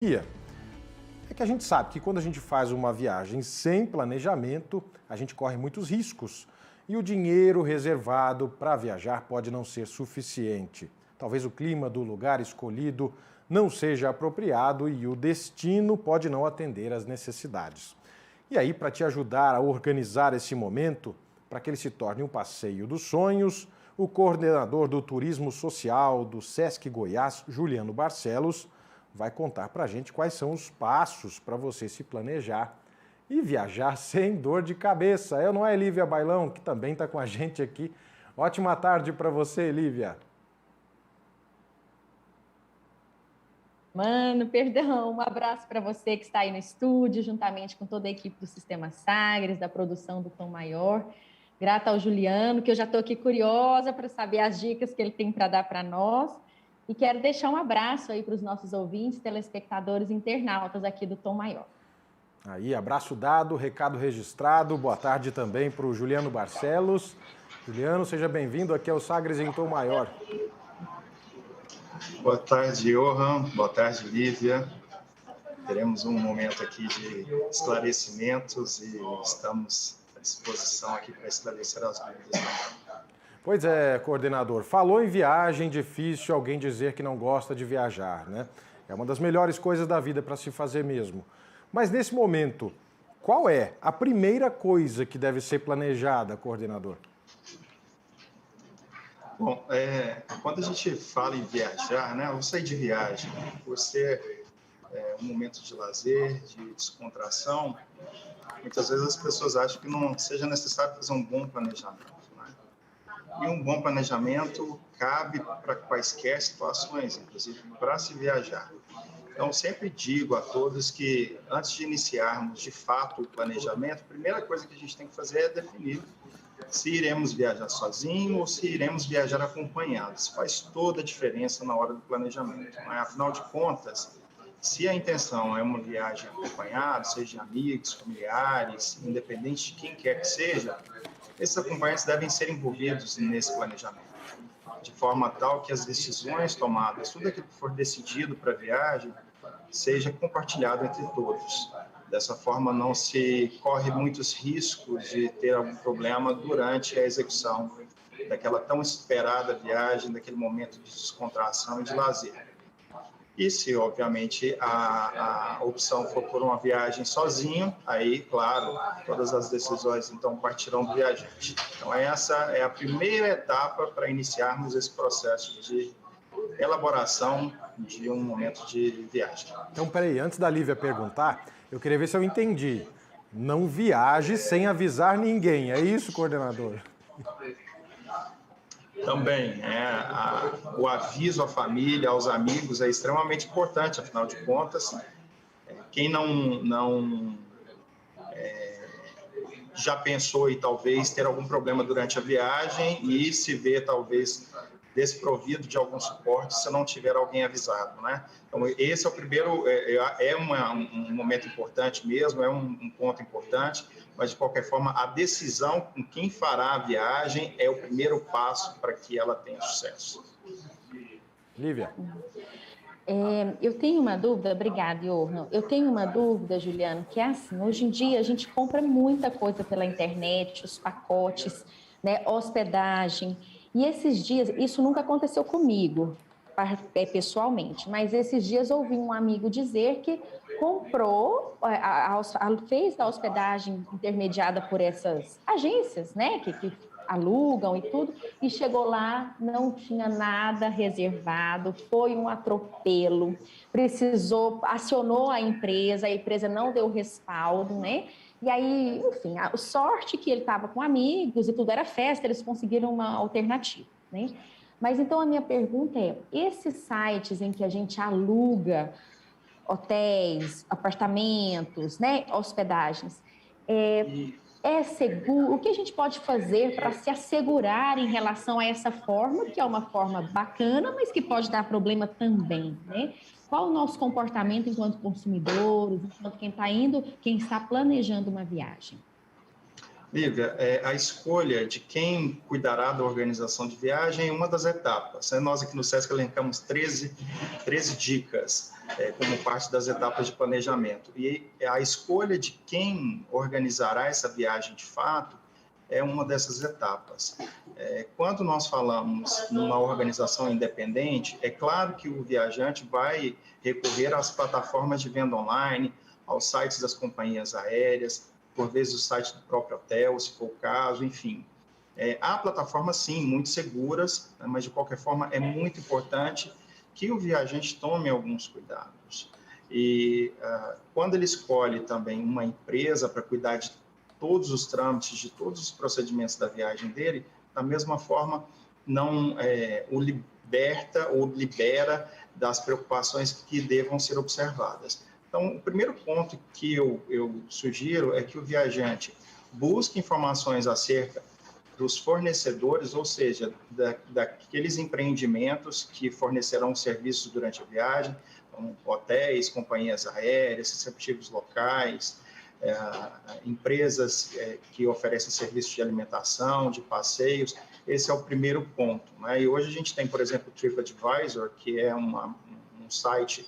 É que a gente sabe que quando a gente faz uma viagem sem planejamento, a gente corre muitos riscos. E o dinheiro reservado para viajar pode não ser suficiente. Talvez o clima do lugar escolhido não seja apropriado e o destino pode não atender às necessidades. E aí, para te ajudar a organizar esse momento, para que ele se torne um passeio dos sonhos, o coordenador do Turismo Social do Sesc Goiás, Juliano Barcelos, vai contar para a gente quais são os passos para você se planejar e viajar sem dor de cabeça. Não é, Lívia Bailão, que também está com a gente aqui. Ótima tarde para você, Lívia. Mano, perdão, um abraço para você que está aí no estúdio, juntamente com toda a equipe do Sistema Sagres, da produção do Tom Maior. Grata ao Juliano, que eu já estou aqui curiosa para saber as dicas que ele tem para dar para nós. E quero deixar um abraço aí para os nossos ouvintes, telespectadores, internautas aqui do Tom Maior. Aí, abraço dado, recado registrado. Boa tarde também para o Juliano Barcelos. Juliano, seja bem-vindo aqui ao Sagres em Tom Maior. Boa tarde, Johan. Boa tarde, Lívia. Teremos um momento aqui de esclarecimentos e estamos à disposição aqui para esclarecer as dúvidas. Pois é, coordenador. Falou em viagem, difícil alguém dizer que não gosta de viajar, né? É uma das melhores coisas da vida para se fazer mesmo. Mas nesse momento, qual é a primeira coisa que deve ser planejada, coordenador? Bom, quando a gente fala em viajar, né, ou sair de viagem, por ser um momento de lazer, de descontração, muitas vezes as pessoas acham que não seja necessário fazer um bom planejamento. E um bom planejamento cabe para quaisquer situações, inclusive para se viajar. Então, sempre digo a todos que, antes de iniciarmos, de fato, o planejamento, a primeira coisa que a gente tem que fazer é definir se iremos viajar sozinho ou se iremos viajar acompanhados. Isso faz toda a diferença na hora do planejamento. Afinal de contas, se a intenção é uma viagem acompanhada, seja de amigos, familiares, independente de quem quer que seja, esses acompanhantes devem ser envolvidos nesse planejamento, de forma tal que as decisões tomadas, tudo aquilo que for decidido para a viagem, seja compartilhado entre todos. Dessa forma, não se corre muitos riscos de ter algum problema durante a execução daquela tão esperada viagem, daquele momento de descontração e de lazer. E se, obviamente, a opção for por uma viagem sozinho, aí, claro, todas as decisões, então, partirão do viajante. Então, essa é a primeira etapa para iniciarmos esse processo de elaboração de um momento de viagem. Então, peraí, antes da Lívia perguntar, eu queria ver se eu entendi. Não viaje sem avisar ninguém, é isso, coordenador? Também, o aviso à família, aos amigos é extremamente importante, afinal de contas, quem não já pensou em talvez ter algum problema durante a viagem e se vê talvez desprovido de algum suporte se não tiver alguém avisado, né? Então, esse é o primeiro, um momento importante mesmo, é um ponto importante, mas, de qualquer forma, a decisão com quem fará a viagem é o primeiro passo para que ela tenha sucesso. Lívia. Eu tenho uma dúvida, obrigada, Johan. Eu tenho uma dúvida, Juliano, que é assim, hoje em dia a gente compra muita coisa pela internet, os pacotes, né, hospedagem, e esses dias, isso nunca aconteceu comigo, pessoalmente, mas esses dias ouvi um amigo dizer que comprou, fez a hospedagem intermediada por essas agências, né, que alugam e tudo, e chegou lá, não tinha nada reservado, foi um atropelo, acionou a empresa não deu respaldo, né? E aí, enfim, a sorte que ele estava com amigos e tudo era festa, eles conseguiram uma alternativa, né? Mas então a minha pergunta é, esses sites em que a gente aluga hotéis, apartamentos, né, hospedagens, é seguro? O que a gente pode fazer para se assegurar em relação a essa forma, que é uma forma bacana, mas que pode dar problema também, né? Qual o nosso comportamento enquanto consumidores, enquanto quem está indo, quem está planejando uma viagem? Lívia, a escolha de quem cuidará da organização de viagem é uma das etapas. Nós aqui no SESC elencamos 13 dicas como parte das etapas de planejamento. E a escolha de quem organizará essa viagem de fato é uma dessas etapas. Quando nós falamos numa organização independente, é claro que o viajante vai recorrer às plataformas de venda online, aos sites das companhias aéreas, por vezes o site do próprio hotel, se for o caso, enfim. Há plataformas, sim, muito seguras, né, mas, de qualquer forma, é muito importante que o viajante tome alguns cuidados. E quando ele escolhe também uma empresa para cuidar de todos os trâmites, de todos os procedimentos da viagem dele, da mesma forma, não o liberta ou libera das preocupações que devam ser observadas. Então, o primeiro ponto que eu sugiro é que o viajante busque informações acerca dos fornecedores, ou seja, daqueles empreendimentos que fornecerão serviços durante a viagem, como hotéis, companhias aéreas, receptivos locais, empresas que oferecem serviços de alimentação, de passeios. Esse é o primeiro ponto, né? E hoje a gente tem, por exemplo, o TripAdvisor, que é um site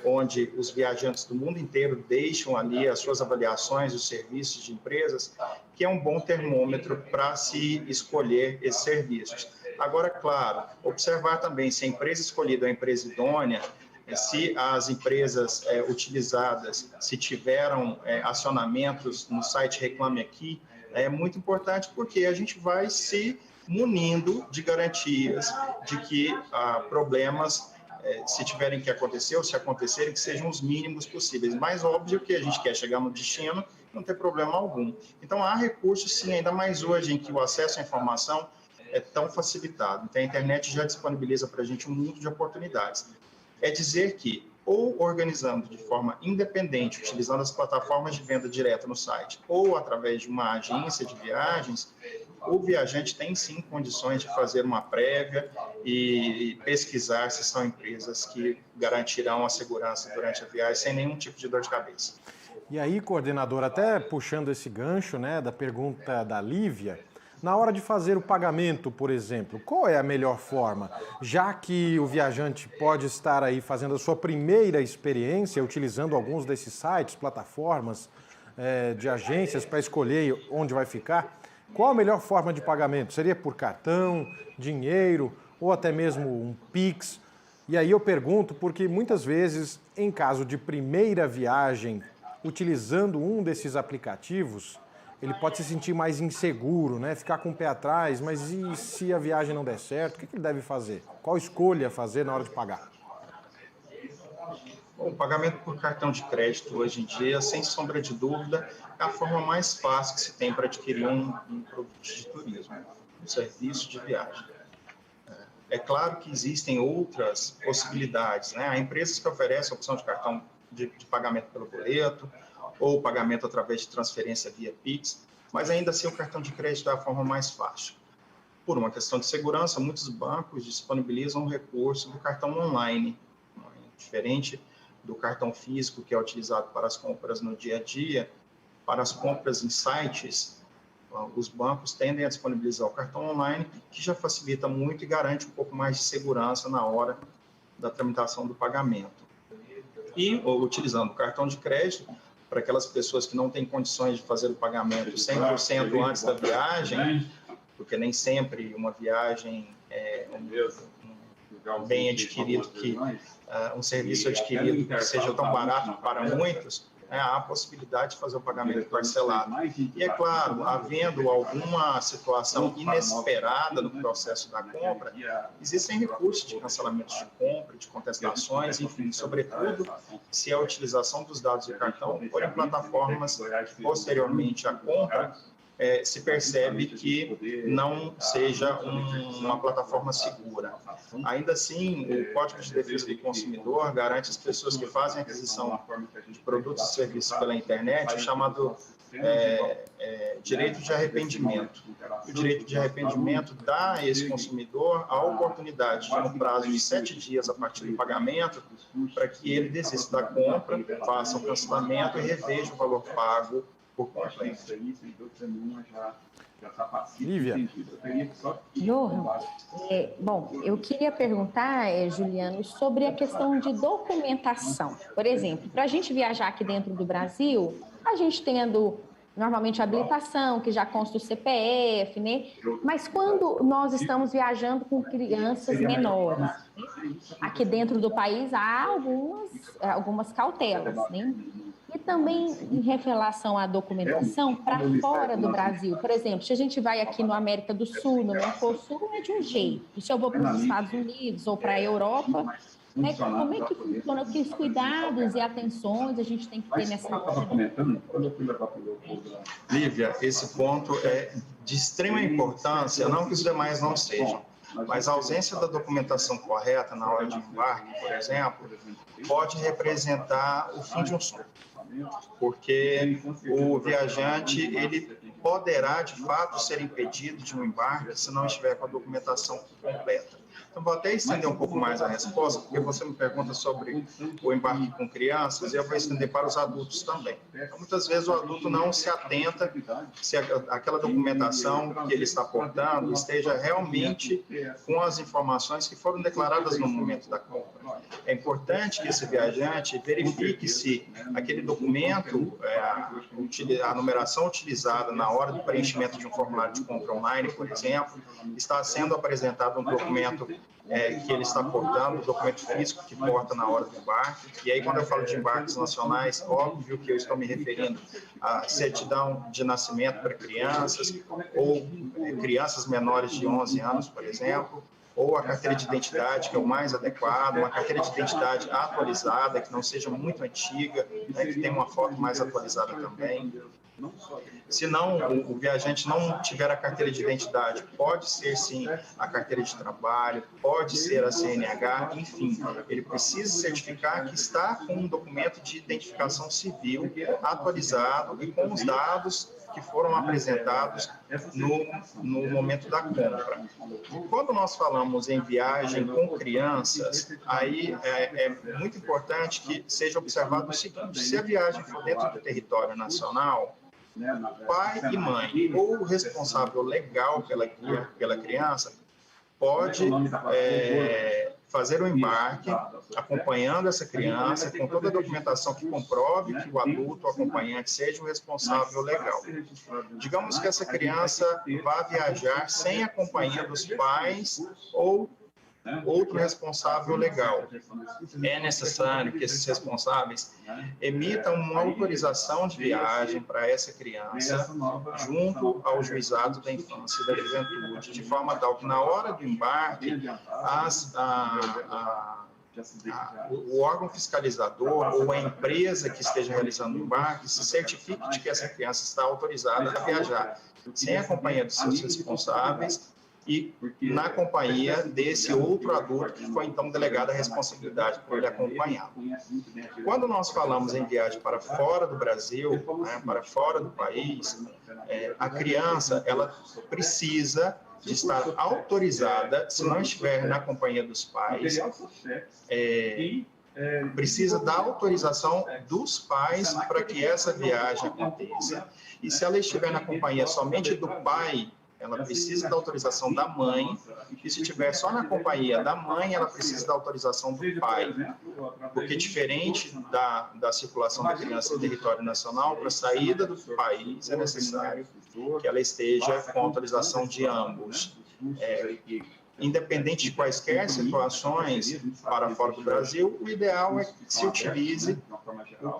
onde os viajantes do mundo inteiro deixam ali as suas avaliações dos serviços de empresas, que é um bom termômetro para se escolher esses serviços. Agora, claro, observar também se a empresa escolhida é a empresa idônea, se as empresas utilizadas, se tiveram acionamentos no site Reclame Aqui, é muito importante porque a gente vai se munindo de garantias de que problemas, se tiverem que acontecer ou se acontecerem, que sejam os mínimos possíveis. Mas óbvio que a gente quer chegar no destino e não ter problema algum. Então, há recursos, sim, ainda mais hoje em que o acesso à informação é tão facilitado. Então, a internet já disponibiliza para a gente um mundo de oportunidades. É dizer que, ou organizando de forma independente, utilizando as plataformas de venda direta no site, ou através de uma agência de viagens, o viajante tem sim condições de fazer uma prévia e pesquisar se são empresas que garantirão a segurança durante a viagem sem nenhum tipo de dor de cabeça. E aí, coordenador, até puxando esse gancho, né, da pergunta da Lívia, na hora de fazer o pagamento, por exemplo, qual é a melhor forma? Já que o viajante pode estar aí fazendo a sua primeira experiência, utilizando alguns desses sites, plataformas de agências para escolher onde vai ficar, qual a melhor forma de pagamento? Seria por cartão, dinheiro ou até mesmo um Pix? E aí eu pergunto porque muitas vezes, em caso de primeira viagem, utilizando um desses aplicativos, ele pode se sentir mais inseguro, né? Ficar com o pé atrás, mas e se a viagem não der certo, o que ele deve fazer? Qual escolha fazer na hora de pagar? Bom, o pagamento por cartão de crédito hoje em dia, sem sombra de dúvida, é a forma mais fácil que se tem para adquirir um produto de turismo, um serviço de viagem. É claro que existem outras possibilidades, né? Há empresas que oferecem a opção de cartão de pagamento pelo boleto, ou pagamento através de transferência via Pix, mas ainda assim o cartão de crédito é a forma mais fácil. Por uma questão de segurança, muitos bancos disponibilizam o recurso do cartão online, diferente do cartão físico que é utilizado para as compras no dia a dia. Para as compras em sites, os bancos tendem a disponibilizar o cartão online, que já facilita muito e garante um pouco mais de segurança na hora da tramitação do pagamento. E, utilizando o cartão de crédito, para aquelas pessoas que não têm condições de fazer o pagamento 100% antes da viagem, porque nem sempre uma viagem é um bem adquirido, um serviço adquirido que seja tão barato para muitos, há a possibilidade de fazer o pagamento parcelado. E, é claro, havendo alguma situação inesperada no processo da compra, existem recursos de cancelamento de compra, de contestações, enfim, sobretudo se a utilização dos dados do cartão for em plataformas posteriormente à compra, se percebe que não seja uma plataforma segura. Ainda assim, o Código de Defesa do Consumidor garante às pessoas que fazem aquisição de produtos e serviços pela internet o chamado direito de arrependimento. O direito de arrependimento dá a esse consumidor a oportunidade de, no prazo de 7 dias a partir do pagamento, para que ele desista da compra, faça o cancelamento e reveja o valor pago por Eu acho que completo. isso aí, sem dúvida nenhuma, já está pacífico. Lívia. Eu teria só que... Johan, bom, eu queria perguntar, Juliano, sobre a questão de documentação. Por exemplo, para a gente viajar aqui dentro do Brasil, a gente tendo normalmente a habilitação, que já consta o CPF, né? Mas quando nós estamos viajando com crianças menores, né? Aqui dentro do país há algumas cautelas, né? E também em relação à documentação para fora do Brasil. Por exemplo, se a gente vai aqui no América do Sul, no Mercosul, é de um jeito. E se eu vou para os Estados Unidos ou para a Europa, né, como é que funciona? Que cuidados e atenções a gente tem que ter nessa hora? Lívia, esse ponto é de extrema importância, não que os demais não sejam, mas a ausência da documentação correta na hora de embarque, por exemplo, pode representar o fim de um sonho, porque o viajante ele poderá, de fato, ser impedido de um embarque se não estiver com a documentação completa. Então, vou até estender um pouco mais a resposta, porque você me pergunta sobre o embarque com crianças, e eu vou estender para os adultos também. Então, muitas vezes o adulto não se atenta se aquela documentação que ele está portando esteja realmente com as informações que foram declaradas no momento da compra. É importante que esse viajante verifique se aquele documento, a numeração utilizada na hora do preenchimento de um formulário de compra online, por exemplo, está sendo apresentado um documento que ele está portando, um documento físico que porta na hora do embarque. E aí, quando eu falo de embarques nacionais, óbvio que eu estou me referindo à certidão de nascimento para crianças, ou crianças menores de 11 anos, por exemplo, ou a carteira de identidade, que é o mais adequado, uma carteira de identidade atualizada, que não seja muito antiga, né, que tenha uma foto mais atualizada também. Se não, o viajante não tiver a carteira de identidade, pode ser sim a carteira de trabalho, pode ser a CNH, enfim, ele precisa certificar que está com um documento de identificação civil atualizado e com os dados que foram apresentados no momento da compra. Quando nós falamos em viagem com crianças, aí é muito importante que seja observado o seguinte: se a viagem for dentro do território nacional, pai e mãe ou o responsável legal pela criança pode fazer o embarque acompanhando essa criança com toda a documentação que comprove que o adulto, o acompanhante, seja o responsável legal. Digamos que essa criança vá viajar sem a companhia dos pais ou outro responsável legal. É necessário que esses responsáveis emitam uma autorização de viagem para essa criança junto ao juizado da infância e da juventude, de forma tal que na hora do embarque o órgão fiscalizador ou a empresa que esteja realizando o embarque se certifique de que essa criança está autorizada a viajar sem a companhia dos seus responsáveis e na companhia desse outro adulto que foi então delegado a responsabilidade por ele acompanhá-lo. Quando nós falamos em viagem para fora do Brasil, para fora do país, a criança ela precisa de estar autorizada, se não estiver na companhia dos pais, precisa da autorização dos pais para que essa viagem aconteça. E se ela estiver na companhia somente do pai, ela precisa da autorização da mãe, e se estiver só na companhia da mãe, ela precisa da autorização do pai. Porque diferente da circulação da criança em território nacional, para a saída do país é necessário que ela esteja com autorização de ambos. Independente de quaisquer situações para fora do Brasil, o ideal é que se utilize o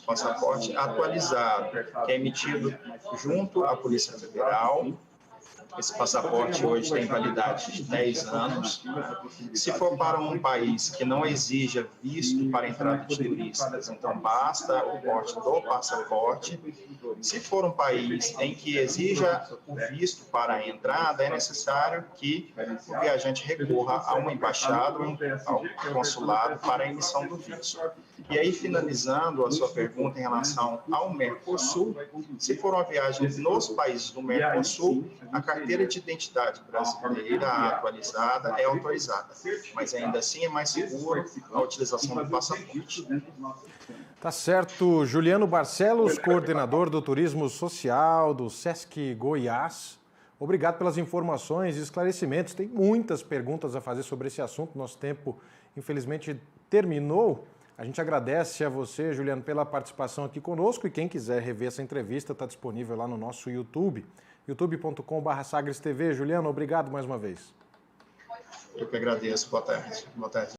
passaporte atualizado, que é emitido junto à Polícia Federal. Esse passaporte hoje tem validade de 10 anos. Se for para um país que não exija visto para a entrada de turistas, então basta o porte do passaporte. Se for um país em que exija o visto para a entrada, é necessário que o viajante recorra a uma embaixada ou ao consulado para a emissão do visto. E aí, finalizando a sua pergunta em relação ao Mercosul, se for uma viagem nos países do Mercosul, a carteira carteira de identidade brasileira atualizada é autorizada, mas ainda assim é mais seguro a utilização do passaporte. Tá certo. Juliano Barcelos, coordenador do Turismo Social do Sesc Goiás. Obrigado pelas informações e esclarecimentos. Tem muitas perguntas a fazer sobre esse assunto. Nosso tempo, infelizmente, terminou. A gente agradece a você, Juliano, pela participação aqui conosco. E quem quiser rever essa entrevista, está disponível lá no nosso YouTube, youtube.com/SagresTV. Juliano, obrigado mais uma vez. Eu que agradeço. Boa tarde. Boa tarde.